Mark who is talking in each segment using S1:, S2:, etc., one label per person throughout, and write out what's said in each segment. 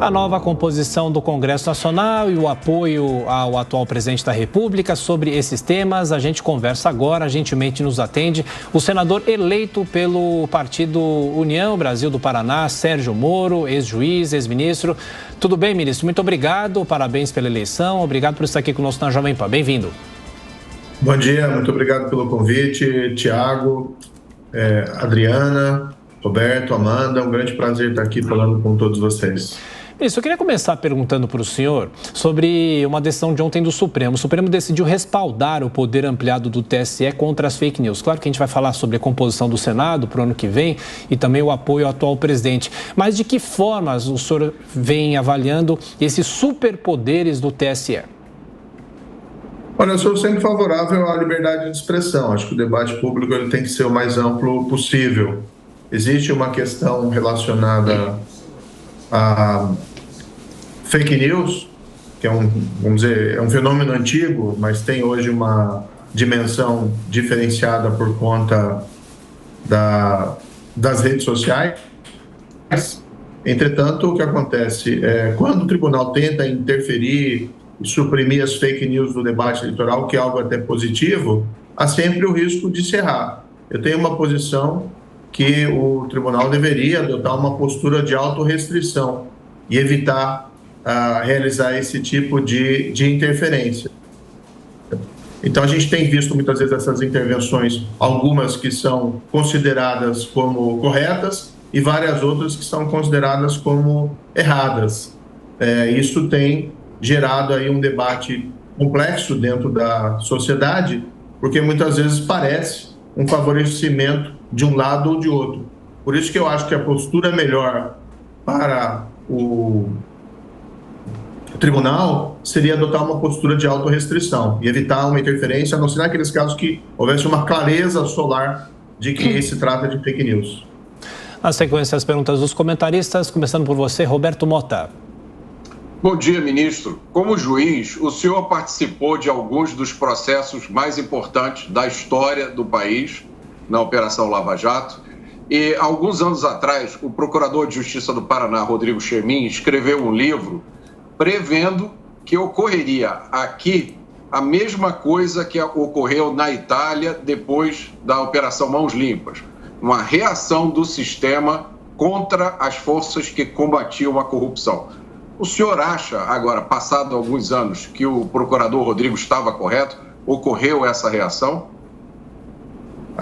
S1: A nova composição do Congresso Nacional e o apoio ao atual presidente da República. Sobre esses temas, a gente conversa agora, gentilmente nos atende o senador eleito pelo partido União Brasil do Paraná, Sérgio Moro, ex-juiz, ex-ministro. Tudo bem, ministro? Muito obrigado, parabéns pela eleição, obrigado por estar aqui conosco na Jovem Pan. Bem-vindo.
S2: Bom dia, muito obrigado pelo convite, Tiago, Adriana, Roberto, Amanda, um grande prazer estar aqui falando com todos vocês.
S1: Isso, eu queria começar perguntando para o senhor sobre uma decisão de ontem do Supremo. O Supremo decidiu respaldar o poder ampliado do TSE contra as fake news. Claro que a gente vai falar sobre a composição do Senado para o ano que vem e também o apoio ao atual presidente. Mas de que formas o senhor vem avaliando esses superpoderes do TSE?
S2: Olha, eu sou sempre favorável à liberdade de expressão. Acho que o debate público ele tem que ser o mais amplo possível. Existe uma questão relacionada a fake news, que é vamos dizer, é um fenômeno antigo, mas tem hoje uma dimensão diferenciada por conta das redes sociais. Entretanto, o que acontece é quando o tribunal tenta interferir e suprimir as fake news do debate eleitoral, que é algo até positivo, há sempre o risco de se errar. Eu tenho uma posição que o tribunal deveria adotar uma postura de autorrestrição e evitar realizar esse tipo de interferência. Então, a gente tem visto muitas vezes essas intervenções, algumas que são consideradas como corretas e várias outras que são consideradas como erradas. Isso tem gerado aí um debate complexo dentro da sociedade, porque muitas vezes parece um favorecimento de um lado ou de outro. Por isso que eu acho que a postura melhor para o tribunal seria adotar uma postura de autorrestrição e evitar uma interferência, a não ser naqueles casos que houvesse uma clareza solar de que se trata de fake news.
S1: Na sequência, as perguntas dos comentaristas, começando por você, Roberto Mota.
S3: Bom dia, ministro. Como juiz, o senhor participou de alguns dos processos mais importantes da história do país na Operação Lava Jato. E, alguns anos atrás, o procurador de Justiça do Paraná, Rodrigo Chemin, escreveu um livro prevendo que ocorreria aqui a mesma coisa que ocorreu na Itália depois da Operação Mãos Limpas. Uma reação do sistema contra as forças que combatiam a corrupção. O senhor acha, agora, passado alguns anos, que o procurador Rodrigo estava correto? Ocorreu essa reação?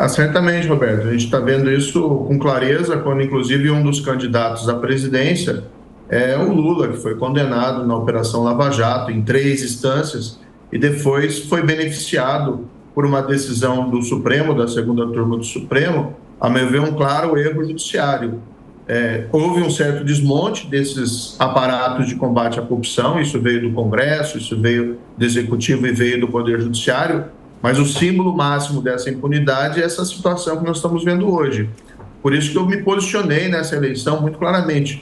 S2: Certamente, Roberto. A gente está vendo isso com clareza, quando inclusive um dos candidatos à presidência é o Lula, que foi condenado na Operação Lava Jato em 3 instâncias e depois foi beneficiado por uma decisão do Supremo, da segunda turma do Supremo, a meu ver, um claro erro judiciário. Houve um certo desmonte desses aparatos de combate à corrupção, isso veio do Congresso, isso veio do Executivo e veio do Poder Judiciário, mas o símbolo máximo dessa impunidade é essa situação que nós estamos vendo hoje. Por isso que eu me posicionei nessa eleição muito claramente.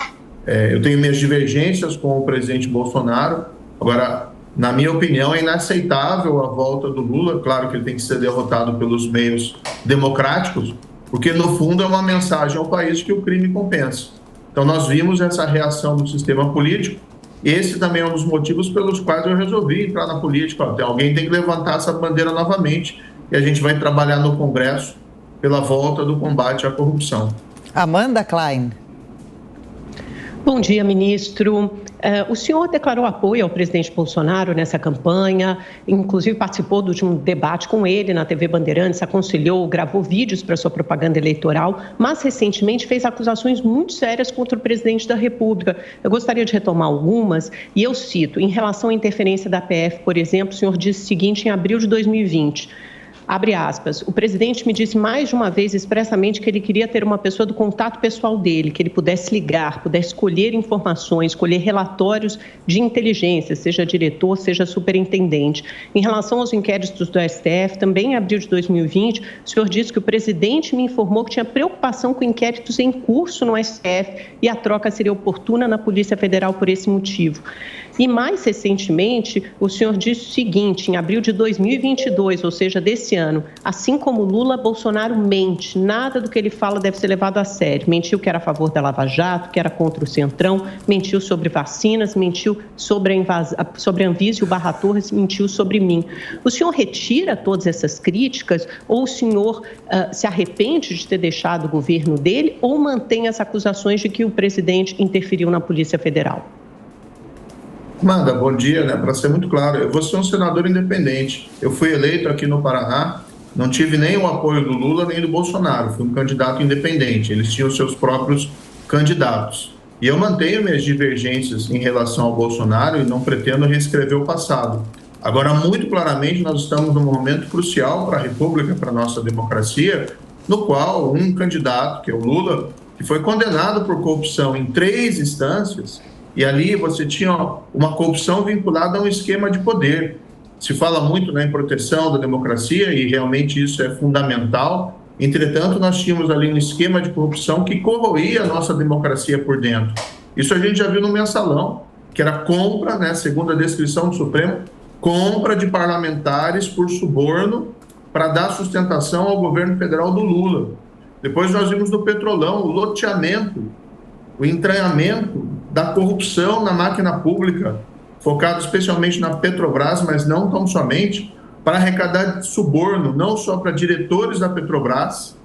S2: Eu tenho minhas divergências com o presidente Bolsonaro. Agora, na minha opinião, é inaceitável a volta do Lula. Claro que ele tem que ser derrotado pelos meios democráticos, porque, no fundo, é uma mensagem ao país que o crime compensa. Então, nós vimos essa reação do sistema político. Esse também é um dos motivos pelos quais eu resolvi entrar na política. Alguém tem que levantar essa bandeira novamente e a gente vai trabalhar no Congresso pela volta do combate à corrupção.
S4: Amanda Klein.
S5: Bom dia, ministro. O senhor declarou apoio ao presidente Bolsonaro nessa campanha, inclusive participou de um debate com ele na TV Bandeirantes, aconselhou, gravou vídeos para sua propaganda eleitoral, mas recentemente fez acusações muito sérias contra o presidente da República. Eu gostaria de retomar algumas e eu cito, em relação à interferência da PF, por exemplo, o senhor disse o seguinte em abril de 2020... Abre aspas, o presidente me disse mais de uma vez expressamente que ele queria ter uma pessoa do contato pessoal dele, que ele pudesse ligar, pudesse escolher informações, escolher relatórios de inteligência, seja diretor, seja superintendente. Em relação aos inquéritos do STF, também em abril de 2020, o senhor disse que o presidente me informou que tinha preocupação com inquéritos em curso no STF e a troca seria oportuna na Polícia Federal por esse motivo. E mais recentemente, o senhor disse o seguinte, em abril de 2022, ou seja, desse ano. Assim como Lula, Bolsonaro mente. Nada do que ele fala deve ser levado a sério. Mentiu que era a favor da Lava Jato, que era contra o Centrão, mentiu sobre vacinas, mentiu sobre a Anvisa e o Barra Torres, mentiu sobre mim. O senhor retira todas essas críticas ou o senhor se arrepende de ter deixado o governo dele ou mantém as acusações de que o presidente interferiu na Polícia Federal?
S2: Amanda, bom dia, né? Para ser muito claro, eu vou ser um senador independente. Eu fui eleito aqui no Paraná, não tive nem o apoio do Lula nem do Bolsonaro, fui um candidato independente, eles tinham seus próprios candidatos. E eu mantenho minhas divergências em relação ao Bolsonaro e não pretendo reescrever o passado. Agora, muito claramente, nós estamos num momento crucial para a República, para a nossa democracia, no qual um candidato, que é o Lula, que foi condenado por corrupção em 3 instâncias, e ali você tinha uma corrupção vinculada a um esquema de poder. Se fala muito, né, em proteção da democracia e realmente isso é fundamental. Entretanto, nós tínhamos ali um esquema de corrupção que corroía a nossa democracia por dentro. Isso a gente já viu no Mensalão, que era compra, né, segundo a descrição do Supremo, compra de parlamentares por suborno para dar sustentação ao governo federal do Lula. Depois nós vimos no Petrolão o loteamento, o entranhamento da corrupção na máquina pública, focado especialmente na Petrobras, mas não tão somente, para arrecadar suborno, não só para diretores da Petrobras,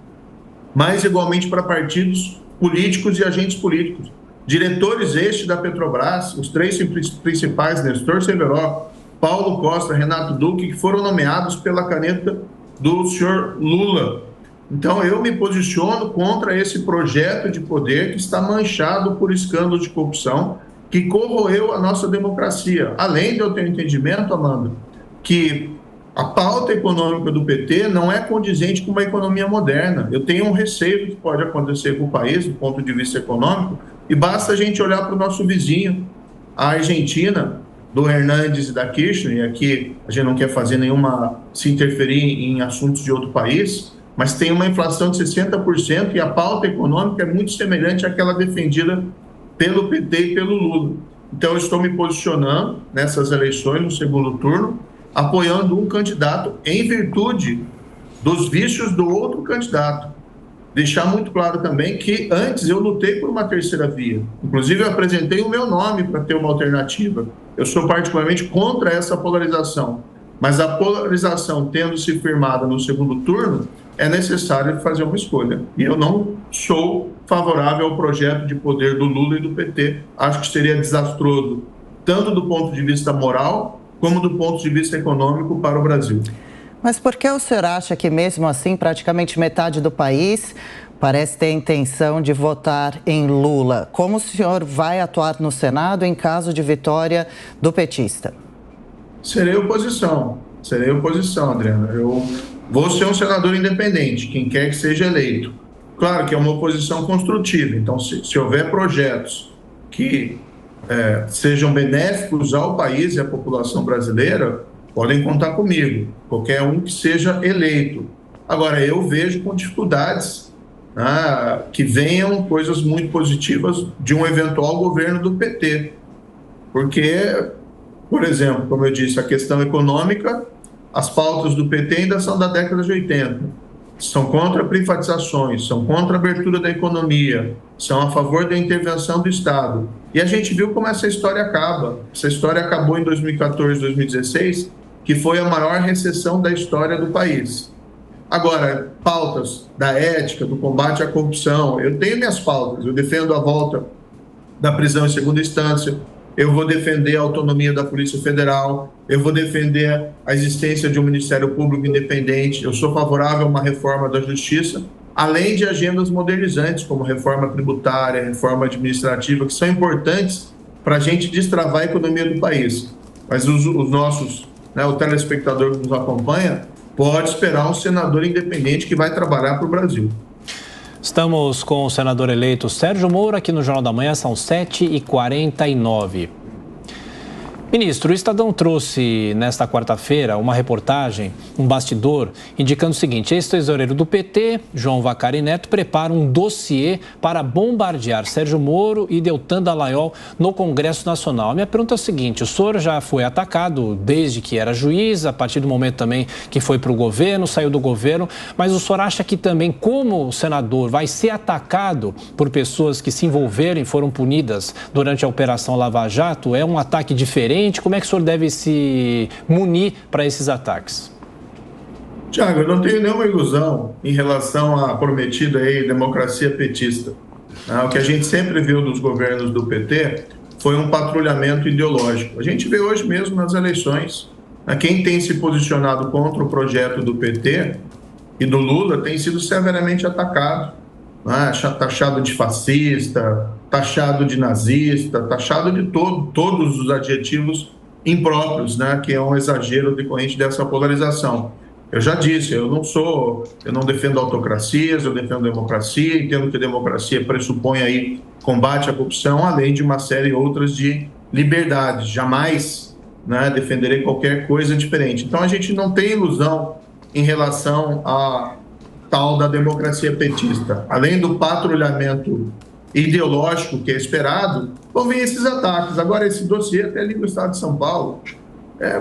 S2: mas igualmente para partidos políticos e agentes políticos. Diretores estes da Petrobras, os 3 principais, Nestor Severo, Paulo Costa, Renato Duque, que foram nomeados pela caneta do senhor Lula. Então, eu me posiciono contra esse projeto de poder que está manchado por escândalos de corrupção que corroeu a nossa democracia. Além de eu ter entendimento, Amanda, que a pauta econômica do PT não é condizente com uma economia moderna. Eu tenho um receio do que pode acontecer com o país, do ponto de vista econômico, e basta a gente olhar para o nosso vizinho, a Argentina, do Hernandes e da Kirchner, e aqui a gente não quer fazer se interferir em assuntos de outro país, mas tem uma inflação de 60% e a pauta econômica é muito semelhante àquela defendida pelo PT e pelo Lula. Então, eu estou me posicionando nessas eleições, no segundo turno, apoiando um candidato em virtude dos vícios do outro candidato. Deixar muito claro também que antes eu lutei por uma terceira via. Inclusive, eu apresentei o meu nome para ter uma alternativa. Eu sou particularmente contra essa polarização. Mas a polarização tendo se firmada no segundo turno, é necessário fazer uma escolha. E eu não sou favorável ao projeto de poder do Lula e do PT. Acho que seria desastroso, tanto do ponto de vista moral, como do ponto de vista econômico para o Brasil.
S4: Mas por que o senhor acha que, mesmo assim, praticamente metade do país parece ter a intenção de votar em Lula? Como o senhor vai atuar no Senado em caso de vitória do petista?
S2: Serei oposição, Adriana. Eu vou ser um senador independente, quem quer que seja eleito. Claro que é uma oposição construtiva, então se houver projetos que sejam benéficos ao país e à população brasileira, podem contar comigo, qualquer um que seja eleito. Agora, eu vejo com dificuldades que venham coisas muito positivas de um eventual governo do PT, porque, por exemplo, como eu disse, a questão econômica, as pautas do PT ainda são da década de 80. São contra privatizações, são contra a abertura da economia, são a favor da intervenção do Estado. E a gente viu como essa história acaba. Essa história acabou em 2014, 2016, que foi a maior recessão da história do país. Agora, pautas da ética, do combate à corrupção, eu tenho minhas pautas, eu defendo a volta da prisão em segunda instância, eu vou defender a autonomia da Polícia Federal, eu vou defender a existência de um Ministério Público independente, eu sou favorável a uma reforma da Justiça, além de agendas modernizantes, como reforma tributária, reforma administrativa, que são importantes para a gente destravar a economia do país. Mas os nossos, o telespectador que nos acompanha, pode esperar um senador independente que vai trabalhar para o Brasil.
S1: Estamos com o senador eleito Sérgio Moro aqui no Jornal da Manhã, são 7h49. Ministro, o Estadão trouxe nesta quarta-feira uma reportagem, um bastidor, indicando o seguinte: ex-tesoureiro do PT, João Vacari Neto, prepara um dossiê para bombardear Sérgio Moro e Deltan Dallagnol no Congresso Nacional. A minha pergunta é o seguinte: o senhor já foi atacado desde que era juiz, a partir do momento também que foi para o governo, saiu do governo, mas o senhor acha que também, como senador, vai ser atacado por pessoas que se envolveram e foram punidas durante a Operação Lava Jato? É um ataque diferente? Como é que o senhor deve se munir para esses ataques?
S2: Tiago, eu não tenho nenhuma ilusão em relação à prometida aí democracia petista. O que a gente sempre viu dos governos do PT foi um patrulhamento ideológico. A gente vê hoje mesmo nas eleições. Quem tem se posicionado contra o projeto do PT e do Lula tem sido severamente atacado. Taxado de fascista, taxado de nazista, taxado de todos os adjetivos impróprios, que é um exagero decorrente dessa polarização. Eu já disse, eu não defendo autocracias, eu defendo democracia, entendo que a democracia pressupõe aí combate à corrupção, além de uma série outras de liberdades. Jamais defenderei qualquer coisa diferente. Então a gente não tem ilusão em relação a tal da democracia petista. Além do patrulhamento ideológico que é esperado, vão vir esses ataques. Agora, esse dossiê, até ali no estado de São Paulo,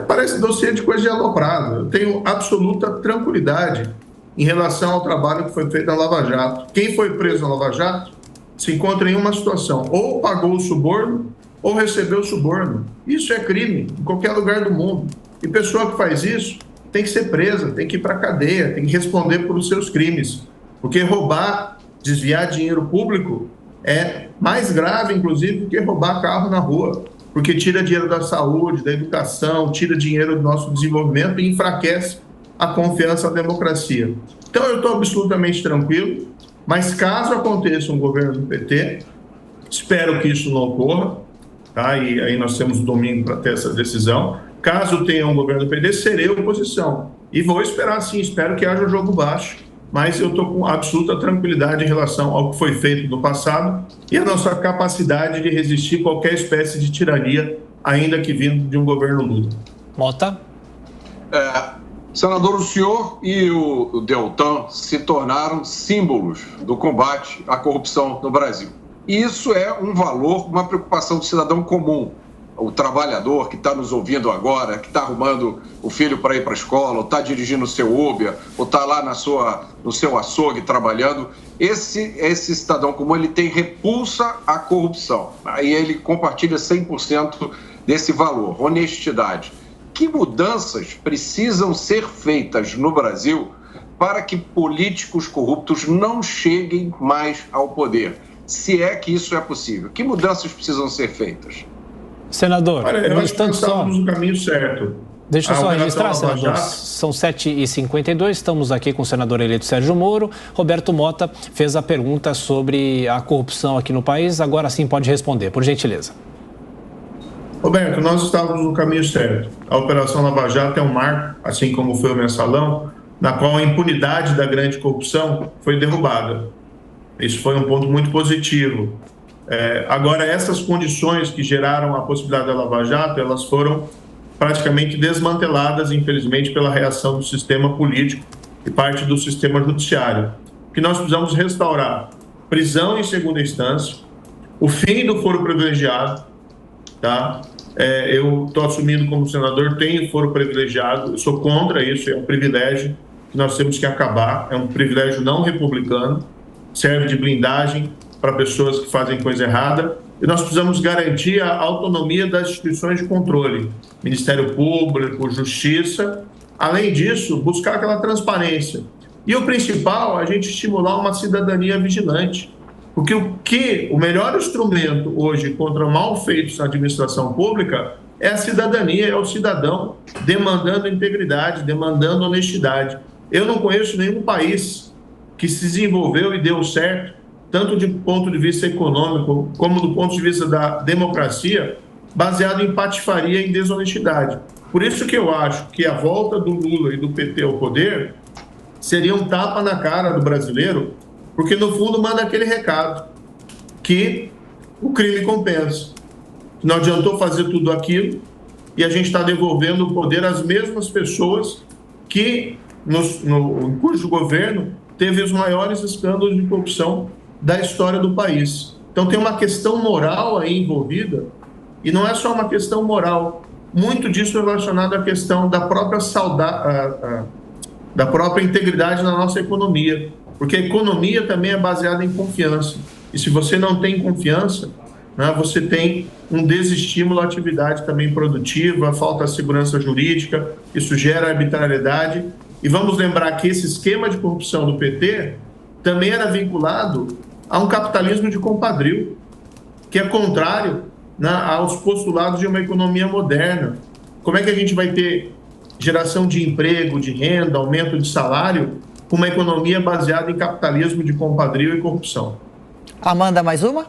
S2: parece dossiê de coisa de aloprado. Eu tenho absoluta tranquilidade em relação ao trabalho que foi feito na Lava Jato. Quem foi preso na Lava Jato se encontra em uma situação: ou pagou o suborno, ou recebeu o suborno. Isso é crime em qualquer lugar do mundo. E pessoa que faz isso tem que ser presa, tem que ir para a cadeia, tem que responder por os seus crimes. Porque roubar, desviar dinheiro público é mais grave, inclusive, do que roubar carro na rua. Porque tira dinheiro da saúde, da educação, tira dinheiro do nosso desenvolvimento e enfraquece a confiança na democracia. Então, eu estou absolutamente tranquilo, mas caso aconteça um governo do PT, espero que isso não ocorra, e aí nós temos o domingo para ter essa decisão. Caso tenha um governo do PT, serei oposição. E vou esperar, sim, espero que haja um jogo baixo. Mas eu estou com absoluta tranquilidade em relação ao que foi feito no passado e a nossa capacidade de resistir qualquer espécie de tirania, ainda que vindo de um governo Lula.
S1: Mota?
S3: Senador, o senhor e o Deltan se tornaram símbolos do combate à corrupção no Brasil. E isso é um valor, uma preocupação do cidadão comum. O trabalhador que está nos ouvindo agora, que está arrumando o filho para ir para a escola, ou está dirigindo o seu Uber, ou está lá no seu açougue trabalhando, esse cidadão comum, ele tem repulsa à corrupção. Aí ele compartilha 100% desse valor, honestidade. Que mudanças precisam ser feitas no Brasil para que políticos corruptos não cheguem mais ao poder? Se é que isso é possível. Que mudanças precisam ser feitas?
S1: Senador,
S2: eu acho que estamos no caminho certo.
S1: Deixa eu só registrar, senador. São 7h52, estamos aqui com o senador eleito Sérgio Moro. Roberto Mota fez a pergunta sobre a corrupção aqui no país. Agora sim pode responder, por gentileza.
S2: Roberto, nós estávamos no caminho certo. A Operação Lava Jato é um marco, assim como foi o Mensalão, na qual a impunidade da grande corrupção foi derrubada. Isso foi um ponto muito positivo. Agora, essas condições que geraram a possibilidade da Lava Jato, elas foram praticamente desmanteladas, infelizmente, pela reação do sistema político e parte do sistema judiciário. O que nós precisamos restaurar: prisão em segunda instância, o fim do foro privilegiado, eu estou assumindo como senador, tenho foro privilegiado, eu sou contra isso, é um privilégio que nós temos que acabar, é um privilégio não republicano, serve de blindagem para pessoas que fazem coisa errada, e nós precisamos garantir a autonomia das instituições de controle, Ministério Público, Justiça. Além disso, buscar aquela transparência. E o principal, a gente estimular uma cidadania vigilante, porque o melhor instrumento hoje contra mal-feitos na administração pública é a cidadania, é o cidadão demandando integridade, demandando honestidade. Eu não conheço nenhum país que se desenvolveu e deu certo, tanto do ponto de vista econômico como do ponto de vista da democracia, baseado em patifaria e desonestidade. Por isso que eu acho que a volta do Lula e do PT ao poder seria um tapa na cara do brasileiro, porque no fundo manda aquele recado que o crime compensa. Não adiantou fazer tudo aquilo, e a gente está devolvendo o poder às mesmas pessoas que, cujo governo teve os maiores escândalos de corrupção da história do país. Então tem uma questão moral aí envolvida, e não é só uma questão moral, muito disso é relacionado à questão da própria da própria integridade na nossa economia, porque a economia também é baseada em confiança, e se você não tem confiança, né, você tem um desestímulo à atividade também produtiva, falta de segurança jurídica, isso gera arbitrariedade. E vamos lembrar que esse esquema de corrupção do PT também era vinculado a um capitalismo de compadrio, que é contrário, né, aos postulados de uma economia moderna. Como é que a gente vai ter geração de emprego, de renda, aumento de salário, com uma economia baseada em capitalismo de compadrio e corrupção?
S4: Amanda, mais uma?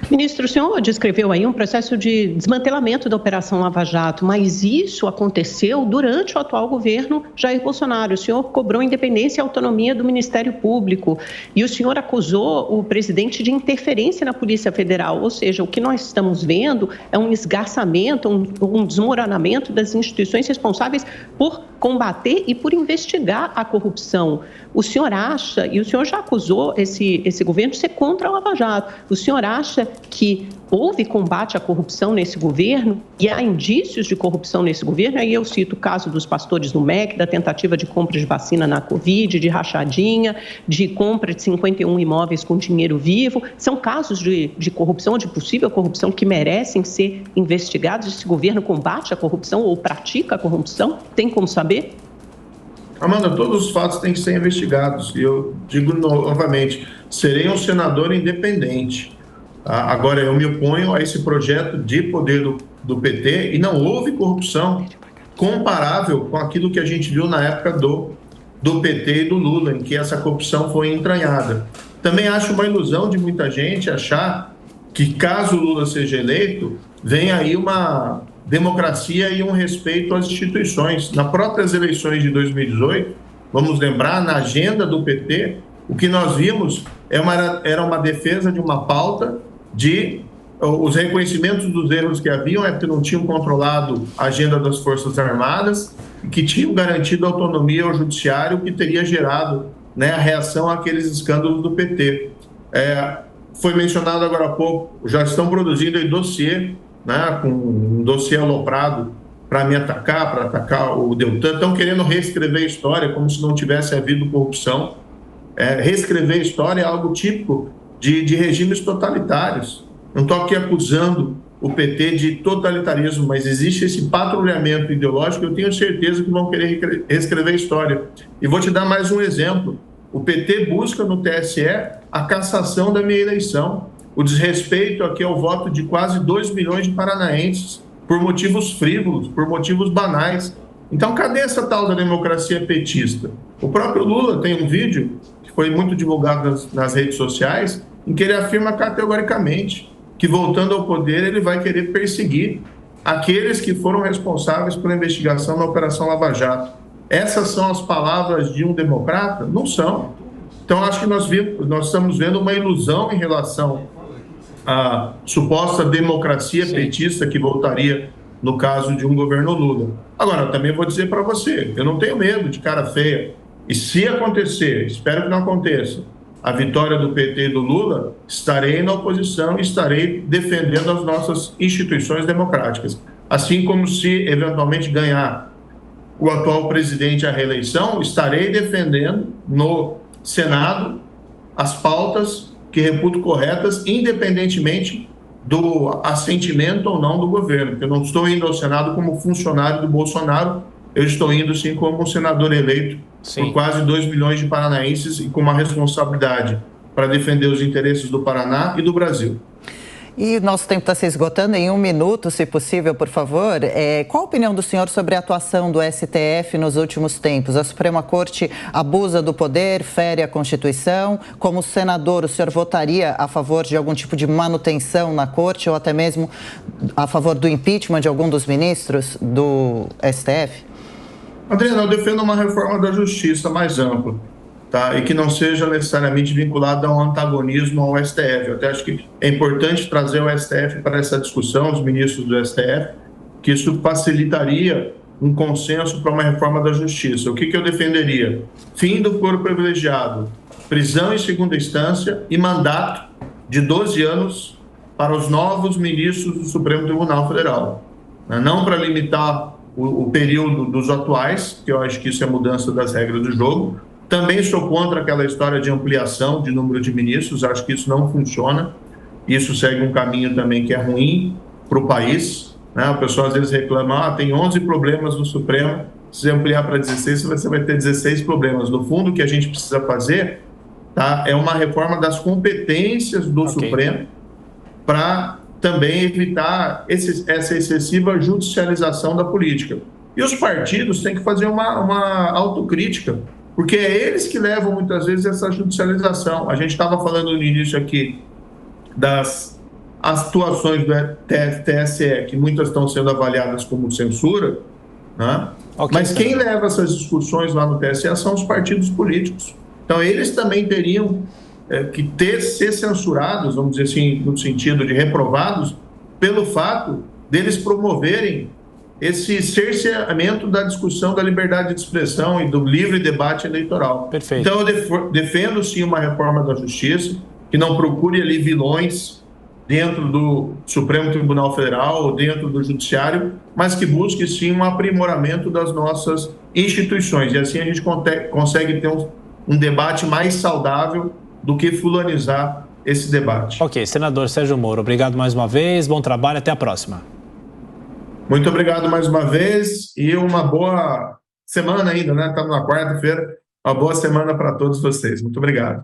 S5: Ministro, o senhor descreveu aí um processo de desmantelamento da Operação Lava Jato, mas isso aconteceu durante o atual governo Jair Bolsonaro. O senhor cobrou independência e autonomia do Ministério Público e o senhor acusou o presidente de interferência na Polícia Federal. Ou seja, o que nós estamos vendo é um esgarçamento, um desmoronamento das instituições responsáveis por combater e por investigar a corrupção. O senhor acha, e o senhor já acusou esse governo de ser contra a Lava Jato, o senhor acha que houve combate à corrupção nesse governo e há indícios de corrupção nesse governo? Aí eu cito o caso dos pastores do MEC, da tentativa de compra de vacina na Covid, de rachadinha, de compra de 51 imóveis com dinheiro vivo. São casos de corrupção, de possível corrupção, que merecem ser investigados. Esse governo combate a corrupção ou pratica a corrupção? Tem como saber?
S2: Amanda, todos os fatos têm que ser investigados. E eu digo novamente, serei um senador independente. Agora, eu me oponho a esse projeto de poder do PT e não houve corrupção comparável com aquilo que a gente viu na época do PT e do Lula, em que essa corrupção foi entranhada. Também acho uma ilusão de muita gente achar que, caso o Lula seja eleito, vem aí uma democracia e um respeito às instituições. Nas próprias eleições de 2018, vamos lembrar, na agenda do PT, o que nós vimos era uma defesa de uma pauta de os reconhecimentos dos erros que haviam, porque não tinham controlado a agenda das Forças Armadas, que tinham garantido autonomia ao judiciário, que teria gerado, né, a reação àqueles escândalos do PT. Foi mencionado agora há pouco, já estão produzindo aí dossiê, né, com um dossiê aloprado para me atacar, para atacar o Deltan. Estão querendo reescrever a história como se não tivesse havido corrupção. Reescrever a história é algo típico de regimes totalitários. Não estou aqui acusando o PT de totalitarismo, mas existe esse patrulhamento ideológico. Eu tenho certeza que vão querer reescrever a história. E vou te dar mais um exemplo. O PT busca no TSE a cassação da minha eleição, o desrespeito aqui ao voto de quase 2 milhões de paranaenses por motivos frívolos, por motivos banais. Então, cadê essa tal da democracia petista? O próprio Lula tem um vídeo que foi muito divulgado nas redes sociais, em que ele afirma categoricamente que, voltando ao poder, ele vai querer perseguir aqueles que foram responsáveis pela investigação na Operação Lava Jato. Essas são as palavras de um democrata? Não são. Então, acho que nós estamos vendo uma ilusão em relação à suposta democracia petista que voltaria no caso de um governo Lula. Agora, eu também vou dizer para você, eu não tenho medo de cara feia. E se acontecer, espero que não aconteça, a vitória do PT e do Lula, estarei na oposição e estarei defendendo as nossas instituições democráticas. Assim como se, eventualmente, ganhar o atual presidente à reeleição, estarei defendendo no Senado as pautas que reputo corretas, independentemente do assentimento ou não do governo. Eu não estou indo ao Senado como funcionário do Bolsonaro, eu estou indo sim como um senador eleito por quase 2 milhões de paranaenses e com uma responsabilidade para defender os interesses do Paraná e do Brasil.
S4: E nosso tempo está se esgotando. Em 1 minuto, se possível, por favor. Qual a opinião do senhor sobre a atuação do STF nos últimos tempos? A Suprema Corte abusa do poder, fere a Constituição. Como senador, o senhor votaria a favor de algum tipo de manutenção na Corte ou até mesmo a favor do impeachment de algum dos ministros do STF?
S2: Adriana, eu defendo uma reforma da Justiça mais ampla. Tá? E que não seja necessariamente vinculado a um antagonismo ao STF. Eu até acho que é importante trazer o STF para essa discussão, os ministros do STF, que isso facilitaria um consenso para uma reforma da justiça. O que eu defenderia? Fim do foro privilegiado, prisão em segunda instância e mandato de 12 anos para os novos ministros do Supremo Tribunal Federal. Não para limitar o período dos atuais, que eu acho que isso é mudança das regras do jogo. Também sou contra aquela história de ampliação de número de ministros, acho que isso não funciona. Isso segue um caminho também que é ruim para o país. Né? O pessoal às vezes reclama, tem 11 problemas no Supremo, se ampliar para 16, você vai ter 16 problemas. No fundo, o que a gente precisa fazer, tá, é uma reforma das competências do Supremo para também evitar essa excessiva judicialização da política. E os partidos têm que fazer uma autocrítica, porque é eles que levam muitas vezes essa judicialização. A gente estava falando no início aqui das atuações do TSE, que muitas estão sendo avaliadas como censura, né? Mas quem leva essas discussões lá no TSE são os partidos políticos. Então, eles também teriam que ser censurados, vamos dizer assim, no sentido de reprovados, pelo fato deles promoverem esse cerceamento da discussão da liberdade de expressão e do livre debate eleitoral.
S1: Perfeito.
S2: Então, eu defendo, sim, uma reforma da justiça, que não procure ali vilões dentro do Supremo Tribunal Federal ou dentro do Judiciário, mas que busque, sim, um aprimoramento das nossas instituições. E assim a gente consegue ter um debate mais saudável do que fulanizar esse debate.
S1: Ok, senador Sérgio Moro, obrigado mais uma vez, bom trabalho, até a próxima.
S2: Muito obrigado mais uma vez e uma boa semana ainda, né? Estamos na quarta-feira, uma boa semana para todos vocês. Muito obrigado.